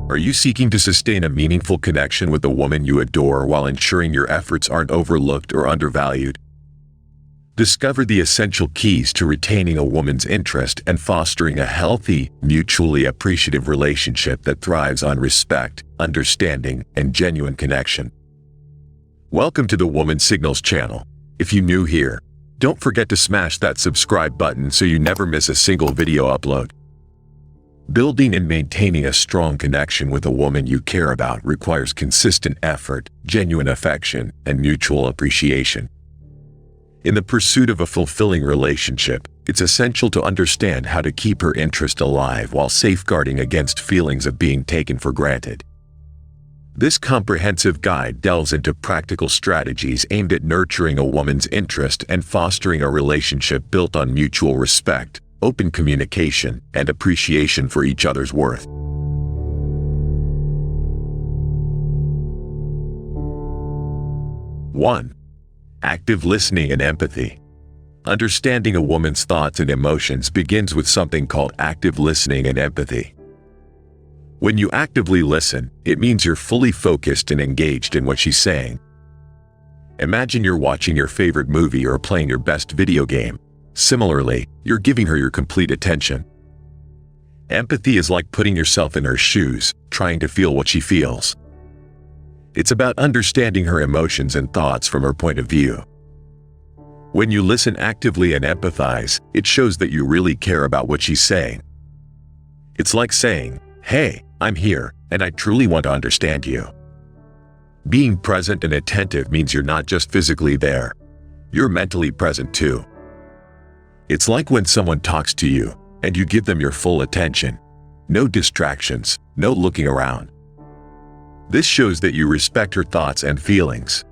Are you seeking to sustain a meaningful connection with the woman you adore while ensuring your efforts aren't overlooked or undervalued? Discover the essential keys to retaining a woman's interest and fostering a healthy, mutually appreciative relationship that thrives on respect, understanding, and genuine connection. Welcome to the Woman Signals channel. If you're new here, don't forget to smash that subscribe button so you never miss a single video upload. Building and maintaining a strong connection with a woman you care about requires consistent effort, genuine affection, and mutual appreciation. In the pursuit of a fulfilling relationship, it's essential to understand how to keep her interest alive while safeguarding against feelings of being taken for granted. This comprehensive guide delves into practical strategies aimed at nurturing a woman's interest and fostering a relationship built on mutual respect, open communication, and appreciation for each other's worth. 1. Active listening and empathy. Understanding a woman's thoughts and emotions begins with something called active listening and empathy. When you actively listen, it means you're fully focused and engaged in what she's saying. Imagine you're watching your favorite movie or playing your best video game. Similarly, you're giving her your complete attention. Empathy is like putting yourself in her shoes, trying to feel what she feels. It's about understanding her emotions and thoughts from her point of view. When you listen actively and empathize, it shows that you really care about what she's saying. It's like saying, "Hey, I'm here, and I truly want to understand you." Being present and attentive means you're not just physically there. You're mentally present too. It's like when someone talks to you, and you give them your full attention. No distractions, no looking around. This shows that you respect her thoughts and feelings.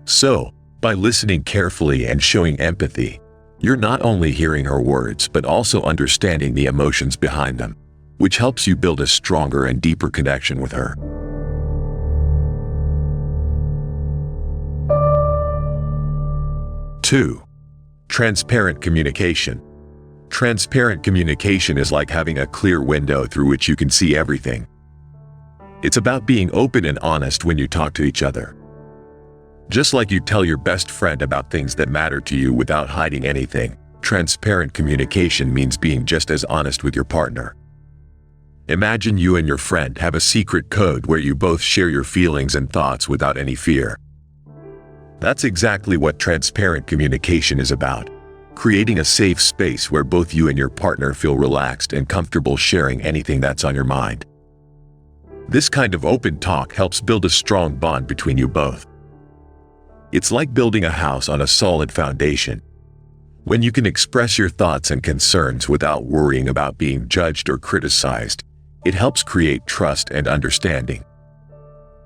So, by listening carefully and showing empathy, you're not only hearing her words but also understanding the emotions behind them, which helps you build a stronger and deeper connection with her. 2. Transparent communication. Transparent communication is like having a clear window through which you can see everything. It's about being open and honest when you talk to each other. Just like you tell your best friend about things that matter to you without hiding anything, transparent communication means being just as honest with your partner. Imagine you and your friend have a secret code where you both share your feelings and thoughts without any fear. That's exactly what transparent communication is about, creating a safe space where both you and your partner feel relaxed and comfortable sharing anything that's on your mind. This kind of open talk helps build a strong bond between you both. It's like building a house on a solid foundation. When you can express your thoughts and concerns without worrying about being judged or criticized, it helps create trust and understanding.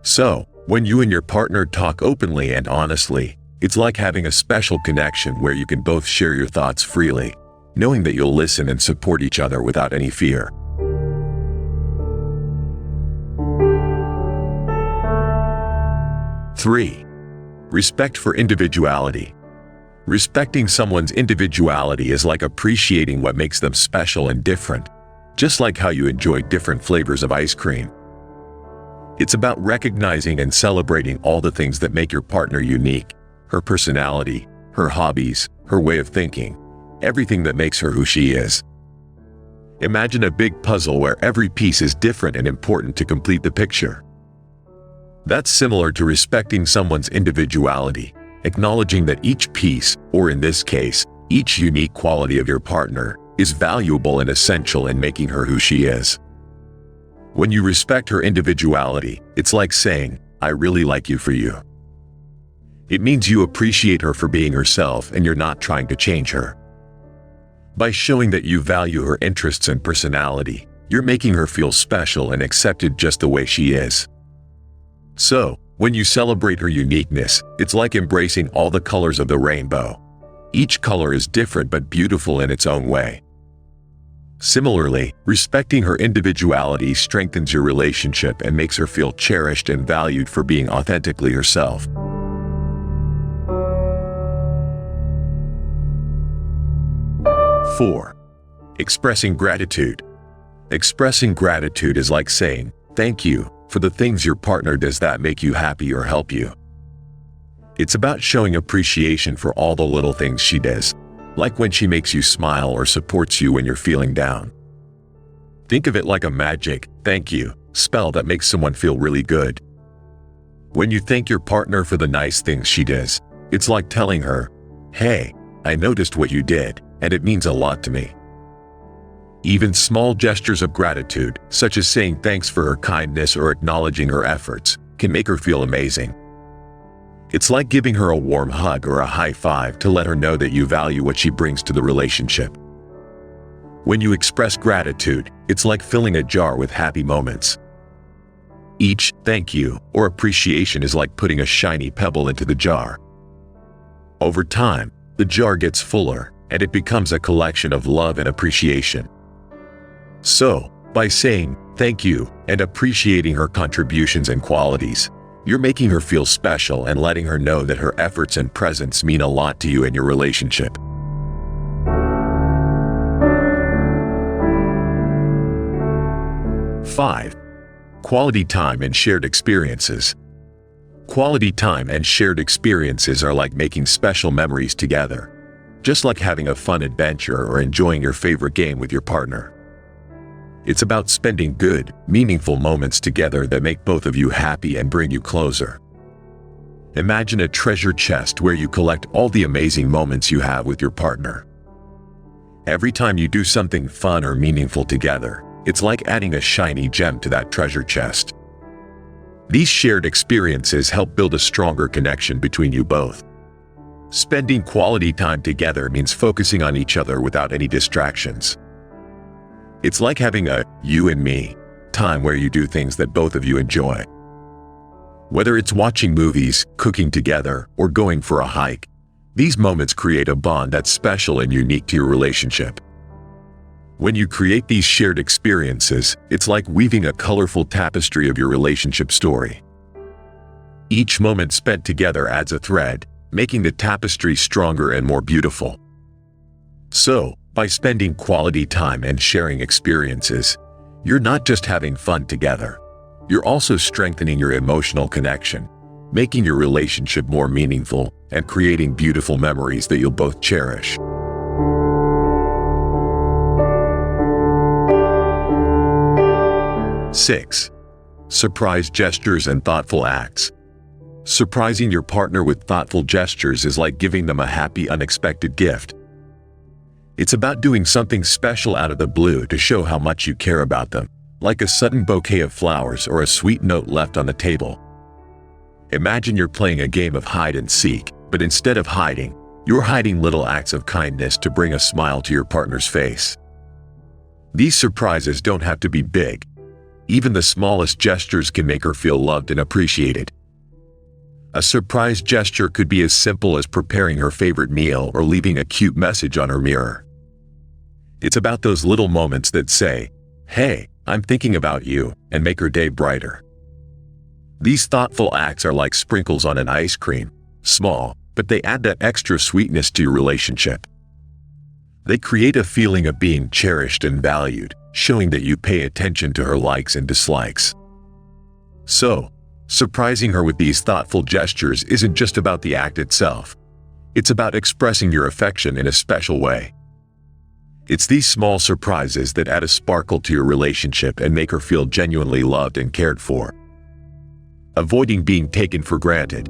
So, when you and your partner talk openly and honestly, it's like having a special connection where you can both share your thoughts freely, knowing that you'll listen and support each other without any fear. 3. Respect for individuality. Respecting someone's individuality is like appreciating what makes them special and different, just like how you enjoy different flavors of ice cream. It's about recognizing and celebrating all the things that make your partner unique, her personality, her hobbies, her way of thinking, everything that makes her who she is. Imagine a big puzzle where every piece is different and important to complete the picture. That's similar to respecting someone's individuality, acknowledging that each piece, or in this case, each unique quality of your partner, is valuable and essential in making her who she is. When you respect her individuality, it's like saying, "I really like you for you." It means you appreciate her for being herself and you're not trying to change her. By showing that you value her interests and personality, you're making her feel special and accepted just the way she is. So, when you celebrate her uniqueness, it's like embracing all the colors of the rainbow. Each color is different but beautiful in its own way. Similarly, respecting her individuality strengthens your relationship and makes her feel cherished and valued for being authentically herself. 4. Expressing gratitude. Expressing gratitude is like saying, thank you for the things your partner does that make you happy or help you. It's about showing appreciation for all the little things she does, like when she makes you smile or supports you when you're feeling down. Think of it like a magic thank you spell that makes someone feel really good. When you thank your partner for the nice things she does, it's like telling her, "Hey, I noticed what you did, and it means a lot to me." Even small gestures of gratitude, such as saying thanks for her kindness or acknowledging her efforts, can make her feel amazing. It's like giving her a warm hug or a high five to let her know that you value what she brings to the relationship. When you express gratitude, it's like filling a jar with happy moments. Each thank you or appreciation is like putting a shiny pebble into the jar. Over time, the jar gets fuller, and it becomes a collection of love and appreciation. So, by saying thank you and appreciating her contributions and qualities, you're making her feel special and letting her know that her efforts and presence mean a lot to you and your relationship. Five, quality time and shared experiences. Quality time and shared experiences are like making special memories together, just like having a fun adventure or enjoying your favorite game with your partner. It's about spending good, meaningful moments together that make both of you happy and bring you closer. Imagine a treasure chest where you collect all the amazing moments you have with your partner. Every time you do something fun or meaningful together, it's like adding a shiny gem to that treasure chest. These shared experiences help build a stronger connection between you both. Spending quality time together means focusing on each other without any distractions. It's like having a you and me time where you do things that both of you enjoy. Whether it's watching movies, cooking together, or going for a hike, these moments create a bond that's special and unique to your relationship. When you create these shared experiences, it's like weaving a colorful tapestry of your relationship story. Each moment spent together adds a thread, making the tapestry stronger and more beautiful. So, by spending quality time and sharing experiences, you're not just having fun together. You're also strengthening your emotional connection, making your relationship more meaningful, and creating beautiful memories that you'll both cherish. Six, surprise gestures and thoughtful acts. Surprising your partner with thoughtful gestures is like giving them a happy, unexpected gift. It's about doing something special out of the blue to show how much you care about them, like a sudden bouquet of flowers or a sweet note left on the table. Imagine you're playing a game of hide and seek, but instead of hiding, you're hiding little acts of kindness to bring a smile to your partner's face. These surprises don't have to be big. Even the smallest gestures can make her feel loved and appreciated. A surprise gesture could be as simple as preparing her favorite meal or leaving a cute message on her mirror. It's about those little moments that say, "Hey, I'm thinking about you," and make her day brighter. These thoughtful acts are like sprinkles on an ice cream, small, but they add that extra sweetness to your relationship. They create a feeling of being cherished and valued, showing that you pay attention to her likes and dislikes. So, surprising her with these thoughtful gestures isn't just about the act itself. It's about expressing your affection in a special way. It's these small surprises that add a sparkle to your relationship and make her feel genuinely loved and cared for. Avoiding being taken for granted.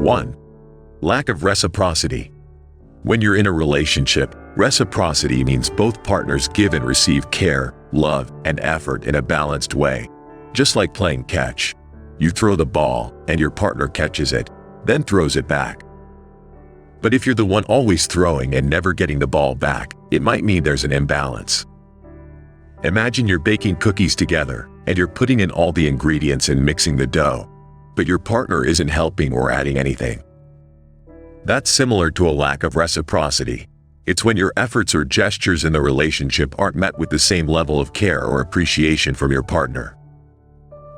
1. Lack of reciprocity. When you're in a relationship, reciprocity means both partners give and receive care, love, and effort in a balanced way. Just like playing catch. You throw the ball, and your partner catches it, then throws it back. But if you're the one always throwing and never getting the ball back, it might mean there's an imbalance. Imagine you're baking cookies together, and you're putting in all the ingredients and mixing the dough, but your partner isn't helping or adding anything. That's similar to a lack of reciprocity. It's when your efforts or gestures in the relationship aren't met with the same level of care or appreciation from your partner.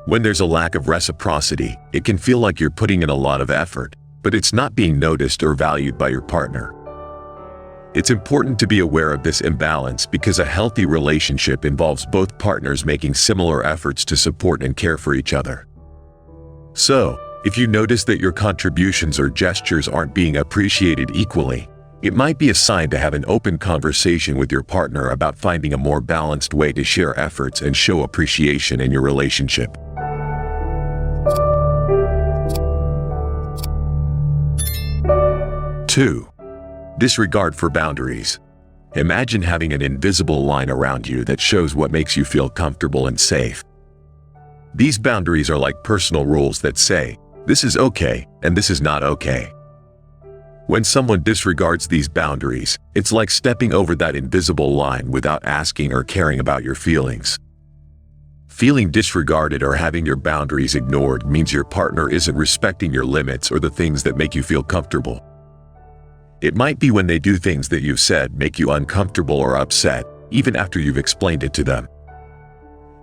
When there's a lack of reciprocity, it can feel like you're putting in a lot of effort, but it's not being noticed or valued by your partner. It's important to be aware of this imbalance because a healthy relationship involves both partners making similar efforts to support and care for each other. So, if you notice that your contributions or gestures aren't being appreciated equally, it might be a sign to have an open conversation with your partner about finding a more balanced way to share efforts and show appreciation in your relationship. 2. Disregard for boundaries. Imagine having an invisible line around you that shows what makes you feel comfortable and safe. These boundaries are like personal rules that say, this is okay and this is not okay. When someone disregards these boundaries, it's like stepping over that invisible line without asking or caring about your feelings. Feeling disregarded or having your boundaries ignored means your partner isn't respecting your limits or the things that make you feel comfortable. It might be when they do things that you've said make you uncomfortable or upset, even after you've explained it to them.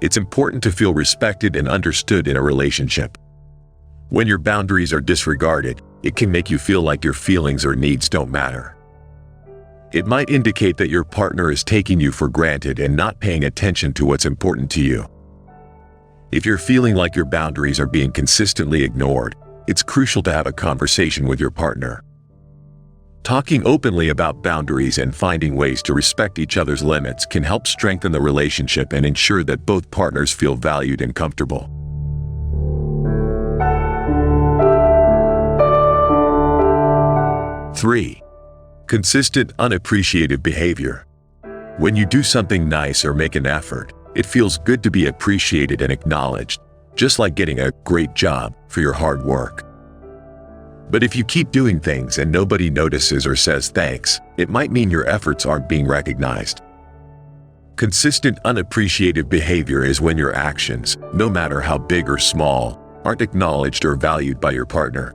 It's important to feel respected and understood in a relationship. When your boundaries are disregarded, it can make you feel like your feelings or needs don't matter. It might indicate that your partner is taking you for granted and not paying attention to what's important to you. If you're feeling like your boundaries are being consistently ignored, it's crucial to have a conversation with your partner. Talking openly about boundaries and finding ways to respect each other's limits can help strengthen the relationship and ensure that both partners feel valued and comfortable. 3. Consistent unappreciative behavior. When you do something nice or make an effort, it feels good to be appreciated and acknowledged, just like getting a great job for your hard work. But if you keep doing things and nobody notices or says thanks, it might mean your efforts aren't being recognized. Consistent unappreciative behavior is when your actions, no matter how big or small, aren't acknowledged or valued by your partner.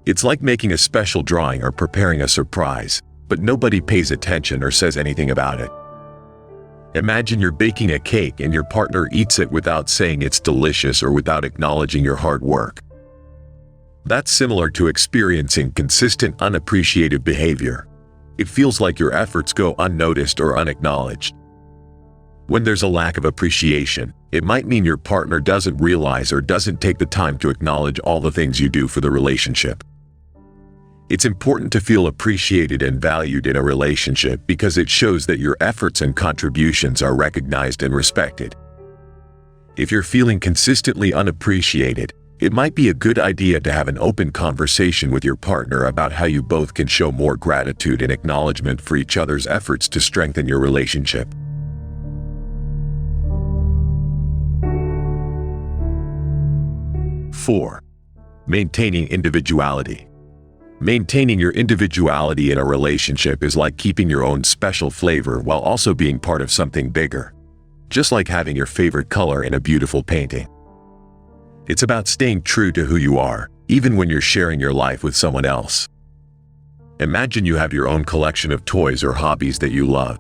It's like making a special drawing or preparing a surprise, but nobody pays attention or says anything about it. Imagine you're baking a cake and your partner eats it without saying it's delicious or without acknowledging your hard work. That's similar to experiencing consistent unappreciative behavior. It feels like your efforts go unnoticed or unacknowledged. When there's a lack of appreciation, it might mean your partner doesn't realize or doesn't take the time to acknowledge all the things you do for the relationship. It's important to feel appreciated and valued in a relationship because it shows that your efforts and contributions are recognized and respected. If you're feeling consistently unappreciated, it might be a good idea to have an open conversation with your partner about how you both can show more gratitude and acknowledgement for each other's efforts to strengthen your relationship. 4. Maintaining individuality. Maintaining your individuality in a relationship is like keeping your own special flavor while also being part of something bigger, just like having your favorite color in a beautiful painting. It's about staying true to who you are, even when you're sharing your life with someone else. Imagine you have your own collection of toys or hobbies that you love.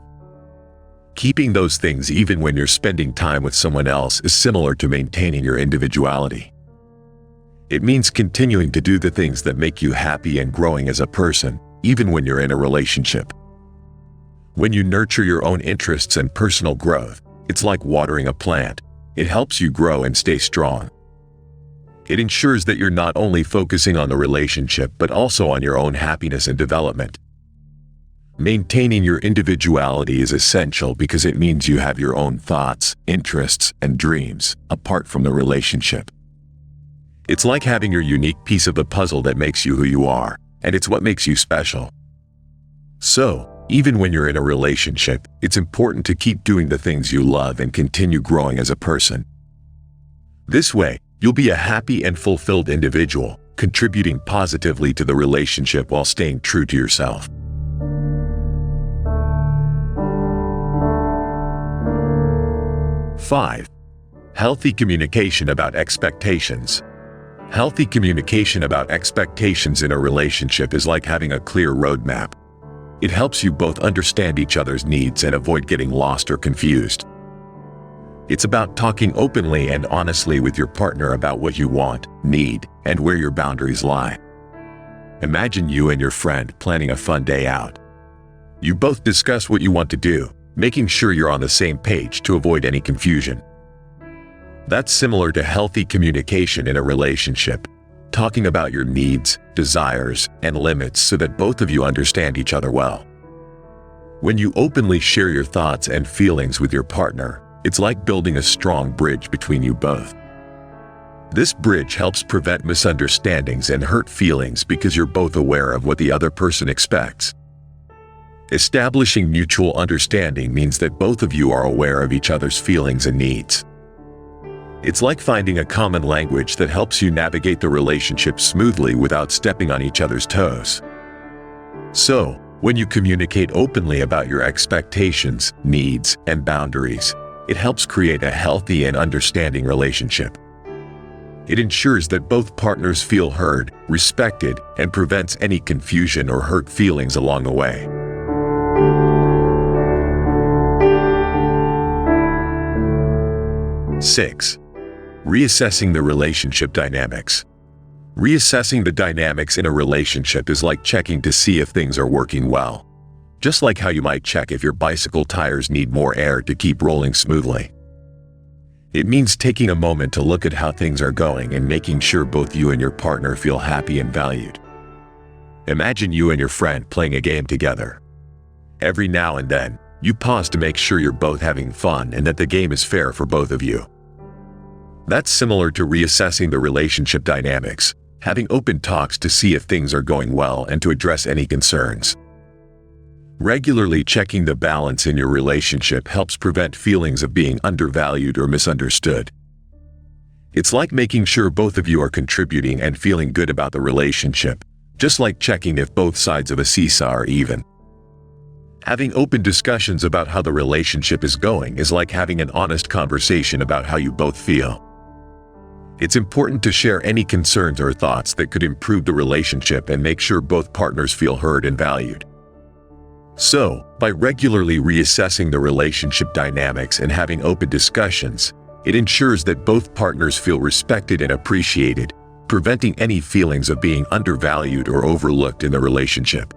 Keeping those things even when you're spending time with someone else is similar to maintaining your individuality. It means continuing to do the things that make you happy and growing as a person, even when you're in a relationship. When you nurture your own interests and personal growth, it's like watering a plant. It helps you grow and stay strong. It ensures that you're not only focusing on the relationship but also on your own happiness and development. Maintaining your individuality is essential because it means you have your own thoughts, interests, and dreams, apart from the relationship. It's like having your unique piece of the puzzle that makes you who you are, and it's what makes you special. So, even when you're in a relationship, it's important to keep doing the things you love and continue growing as a person. This way, you'll be a happy and fulfilled individual, contributing positively to the relationship while staying true to yourself. 5. Healthy communication about expectations. Healthy communication about expectations in a relationship is like having a clear roadmap. It helps you both understand each other's needs and avoid getting lost or confused. It's about talking openly and honestly with your partner about what you want, need, and where your boundaries lie. Imagine you and your friend planning a fun day out. You both discuss what you want to do, making sure you're on the same page to avoid any confusion. That's similar to healthy communication in a relationship, talking about your needs, desires, and limits so that both of you understand each other well. When you openly share your thoughts and feelings with your partner, it's like building a strong bridge between you both. This bridge helps prevent misunderstandings and hurt feelings because you're both aware of what the other person expects. Establishing mutual understanding means that both of you are aware of each other's feelings and needs. It's like finding a common language that helps you navigate the relationship smoothly without stepping on each other's toes. So, when you communicate openly about your expectations, needs, and boundaries, it helps create a healthy and understanding relationship. It ensures that both partners feel heard, respected, and prevents any confusion or hurt feelings along the way. Six, reassessing the relationship dynamics. Reassessing the dynamics in a relationship is like checking to see if things are working well. Just like how you might check if your bicycle tires need more air to keep rolling smoothly. It means taking a moment to look at how things are going and making sure both you and your partner feel happy and valued. Imagine you and your friend playing a game together. Every now and then, you pause to make sure you're both having fun and that the game is fair for both of you. That's similar to reassessing the relationship dynamics, having open talks to see if things are going well and to address any concerns. Regularly checking the balance in your relationship helps prevent feelings of being undervalued or misunderstood. It's like making sure both of you are contributing and feeling good about the relationship, just like checking if both sides of a seesaw are even. Having open discussions about how the relationship is going is like having an honest conversation about how you both feel. It's important to share any concerns or thoughts that could improve the relationship and make sure both partners feel heard and valued. So, by regularly reassessing the relationship dynamics and having open discussions, it ensures that both partners feel respected and appreciated, preventing any feelings of being undervalued or overlooked in the relationship.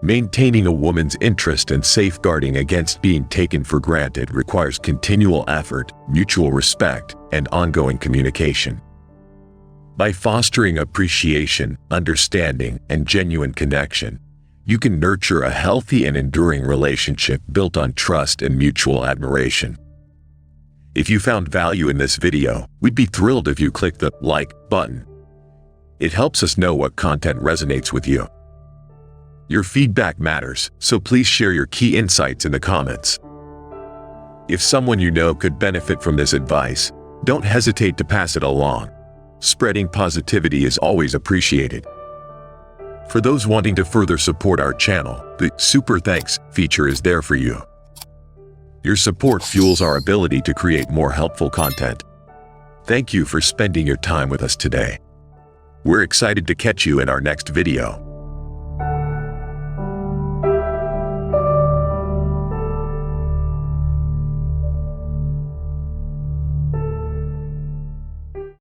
Maintaining a woman's interest and safeguarding against being taken for granted requires continual effort, mutual respect, and ongoing communication. By fostering appreciation, understanding, and genuine connection, you can nurture a healthy and enduring relationship built on trust and mutual admiration. If you found value in this video, we'd be thrilled if you click the like button. It helps us know what content resonates with you. Your feedback matters, so please share your key insights in the comments. If someone you know could benefit from this advice, don't hesitate to pass it along. Spreading positivity is always appreciated. For those wanting to further support our channel, the Super Thanks feature is there for you. Your support fuels our ability to create more helpful content. Thank you for spending your time with us today. We're excited to catch you in our next video.